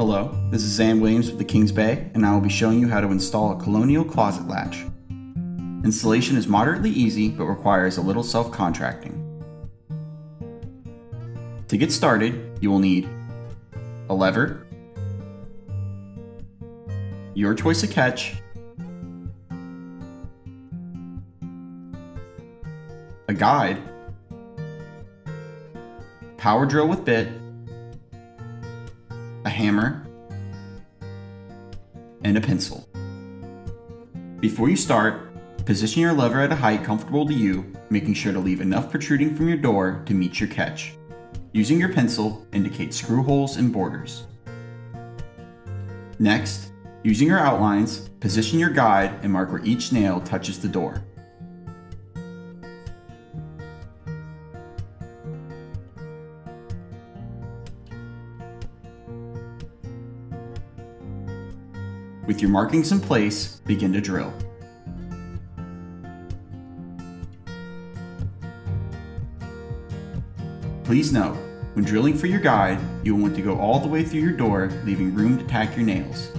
Hello, this is Zan Williams with the Kings Bay, and I will be showing you how to install a colonial closet latch. Installation is moderately easy, but requires a little self-contracting. To get started, you will need a lever, your choice of catch, a guide, power drill with bit, a hammer, and a pencil. Before you start, position your lever at a height comfortable to you, making sure to leave enough protruding from your door to meet your catch. Using your pencil, indicate screw holes and borders. Next, using your outlines, position your guide and mark where each nail touches the door. With your markings in place, begin to drill. Please note, when drilling for your guide, you will want to go all the way through your door, leaving room to tack your nails.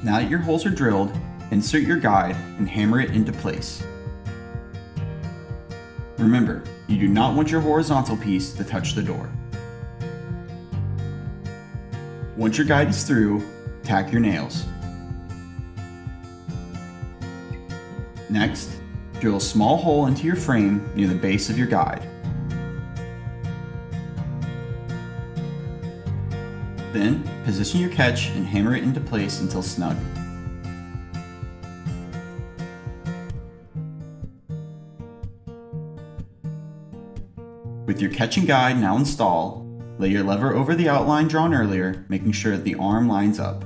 Now that your holes are drilled, insert your guide and hammer it into place. Remember, you do not want your horizontal piece to touch the door. Once your guide is through, tack your nails. Next, drill a small hole into your frame near the base of your guide. Then, position your catch and hammer it into place until snug. With your catch and guide now installed, lay your lever over the outline drawn earlier, making sure that the arm lines up.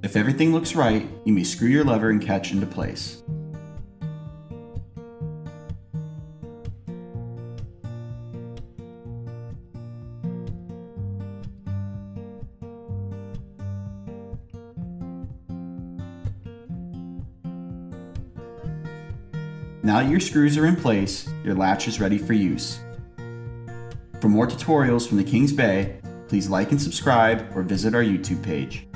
If everything looks right, you may screw your lever and catch into place. Now that your screws are in place, your latch is ready for use. For more tutorials from the Kings Bay, please like and subscribe or visit our YouTube page.